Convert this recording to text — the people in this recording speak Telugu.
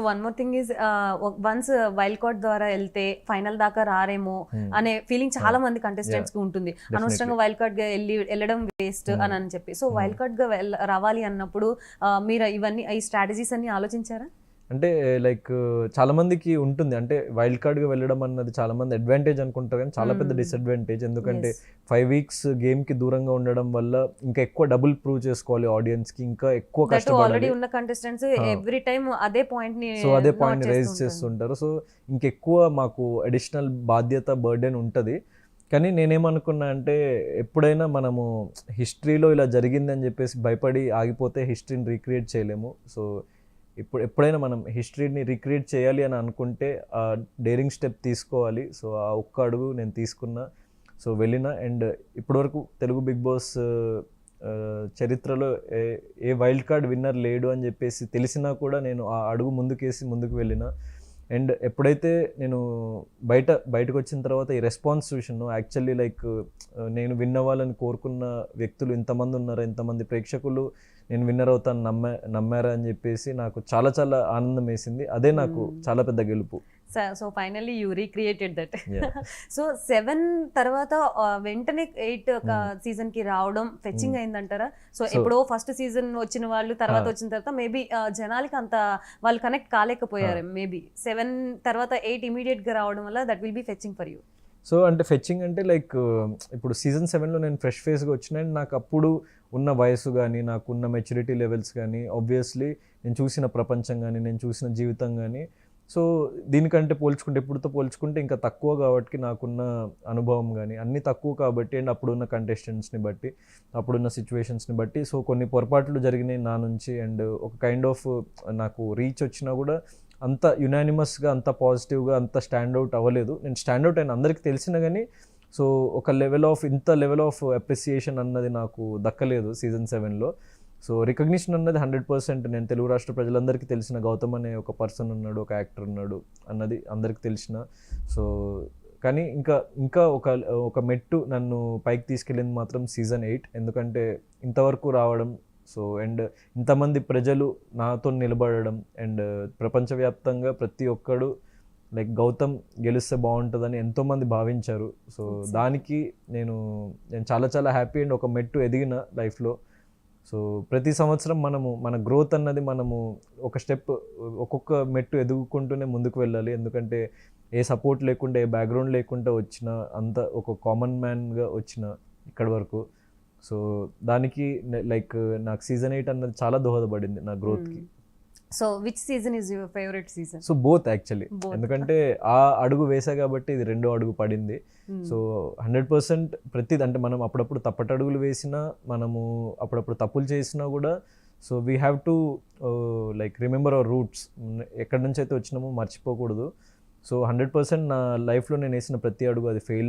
One more thing is once wild card ద్వారా వెళ్తే ఫైనల్ దాకా రారేమో అనే ఫీలింగ్ చాలా మంది కంటెస్టెంట్స్ కి ఉంటుంది. అనవసరంగా వైల్డ్ కార్డ్ గా వెళ్ళడం వేస్ట్ అని చెప్పి. సో వైల్డ్ కార్డ్ గా రావాలి అన్నప్పుడు మీరు ఇవన్నీ ఈ స్ట్రాటజీస్ అన్ని ఆలోచించారా? అంటే లైక్ చాలా మందికి ఉంటుంది, అంటే వైల్డ్ కార్డ్గా వెళ్ళడం అన్నది చాలా మంది అడ్వాంటేజ్ అనుకుంటారు, కానీ చాలా పెద్ద డిసడ్వాంటేజ్. ఎందుకంటే 5 weeks గేమ్కి దూరంగా ఉండడం వల్ల ఇంకా ఎక్కువ డబుల్ ప్రూవ్ చేసుకోవాలి ఆడియన్స్కి, ఇంకా ఎక్కువ కష్టపడాలి. ఉన్న కంటెస్టెంట్స్ ఎవ్రీ టైం అదే పాయింట్ ని రైజ్ చేస్తుంటారు. సో ఇంకెక్కువ మాకు అడిషనల్ బాధ్యత, బర్డెన్ ఉంటుంది. కానీ నేనేమనుకున్నా అంటే, ఎప్పుడైనా మనము హిస్టరీలో ఇలా జరిగిందని చెప్పేసి భయపడి ఆగిపోతే హిస్టరీని రీక్రియేట్ చేయలేము. సో ఎప్పుడైనా మనం హిస్టరీని రీక్రియేట్ చేయాలి అని అనుకుంటే ఆ డేరింగ్ స్టెప్ తీసుకోవాలి. సో ఆ ఒక్క అడుగు నేను తీసుకున్నా. సో వెళ్ళిన, అండ్ ఇప్పటివరకు తెలుగు బిగ్ బాస్ చరిత్రలో ఏ వైల్డ్ కార్డ్ విన్నర్ లేడు అని చెప్పేసి తెలిసినా కూడా నేను ఆ అడుగు ముందుకు వెళ్ళిన. అండ్ ఎప్పుడైతే నేను బయటకు వచ్చిన తర్వాత ఈ రెస్పాన్స్ చూసాను, యాక్చువల్లీ లైక్ నేను విన్ అవ్వాలని కోరుకున్న వ్యక్తులు ఇంతమంది ఉన్నారు, ఇంతమంది ప్రేక్షకులు నేను విన్నర్ అవుతాను నమ్మారా అని చెప్పేసి నాకు చాలా చాలా ఆనందం వేసింది. అదే నాకు చాలా పెద్ద గెలుపు. So finally you recreated that. So 7 తర్వాత వెంటనే 8 సీజన్ కి రావడం ఫెచ్చింగ్ అయిందంటారా? సో ఎప్పుడో ఫస్ట్ సీజన్ వచ్చిన వాళ్ళు తర్వాత వచ్చిన తర్వాత మేబీ జనాలకి అంత వాళ్ళు కనెక్ట్ కాలేకపోయారు. మేబీ 7 తర్వాత 8 ఇమీడియట్ గా రావడం వల్ల that will be fetching for you. So అంటే ఫెచ్చింగ్ అంటే లైక్ ఇప్పుడు సీజన్ 7లో నేను ఫ్రెష్ ఫేస్గా వచ్చిన, అండ్ నాకు అప్పుడు ఉన్న వయసు కానీ, నాకున్న మెచ్యూరిటీ లెవెల్స్ కానీ, ఆబ్వియస్లీ నేను చూసిన ప్రపంచం కానీ, నేను చూసిన జీవితం కానీ, సో దీనికంటే ఇప్పుడుతో పోల్చుకుంటే ఇంకా తక్కువ కాబట్టి నాకున్న అనుభవం కానీ అన్నీ తక్కువ కాబట్టి, అండ్ అప్పుడున్న కంటెస్టెంట్స్ని బట్టి, అప్పుడున్న సిచ్యువేషన్స్ని బట్టి, సో కొన్ని పొరపాట్లు జరిగినాయి నా నుంచి. అండ్ ఒక కైండ్ ఆఫ్ నాకు రీచ్ వచ్చినా కూడా అంత యునానిమస్గా, అంత పాజిటివ్గా, అంత స్టాండ్అవుట్ అవ్వలేదు. నేను స్టాండ్అవుట్ అయిన అందరికీ తెలిసిన కానీ, సో ఒక ఇంత లెవెల్ ఆఫ్ అప్రిసియేషన్ అన్నది నాకు దక్కలేదు సీజన్ 7లో. సో రికగ్నిషన్ అన్నది 100% నేను తెలుగు రాష్ట్ర ప్రజలందరికీ తెలిసిన గౌతమ్ అనే ఒక పర్సన్ ఉన్నాడు, ఒక యాక్టర్ ఉన్నాడు అన్నది అందరికీ తెలిసిన. సో కానీ ఇంకా ఒక మెట్టు నన్ను పైకి తీసుకెళ్ళింది మాత్రం సీజన్ 8. ఎందుకంటే ఇంతవరకు రావడం, సో అండ్ ఇంతమంది ప్రజలు నాతో నిలబడడం, అండ్ ప్రపంచవ్యాప్తంగా ప్రతి ఒక్కడు లైక్ గౌతమ్ గెలిస్తే బాగుంటుందని ఎంతోమంది భావించారు. సో దానికి నేను చాలా చాలా హ్యాపీ. అండ్ ఒక మెట్టు ఎదిగిన లైఫ్లో. సో ప్రతి సంవత్సరం మన గ్రోత్ అన్నది ఒక్కొక్క మెట్టు ఎదుగుకుంటూనే ముందుకు వెళ్ళాలి. ఎందుకంటే ఏ సపోర్ట్ లేకుండా, ఏ బ్యాక్గ్రౌండ్ లేకుండా వచ్చిన, అంత ఒక కామన్ మ్యాన్గా వచ్చిన ఇక్కడి వరకు. సో దానికి లైక్ నాకు సీజన్ 8 అన్నది చాలా దోహదపడింది నా గ్రోత్కి. So which season is your favourite season? So both actually, ఎందుకంటే ఆ అడుగు వేసా కాబట్టి ఇది రెండో అడుగు పడింది. సో 100% ప్రతిది, అంటే మనం అప్పుడప్పుడు తప్పటడుగులు వేసినా, మనము అప్పుడప్పుడు తప్పులు చేసినా కూడా, so we have to like remember our roots. ఎక్కడి నుంచి అయితే వచ్చినామో మర్చిపోకూడదు. సో 100% నా లైఫ్లో నేను వేసిన ప్రతి అడుగు అది ఫెయిల్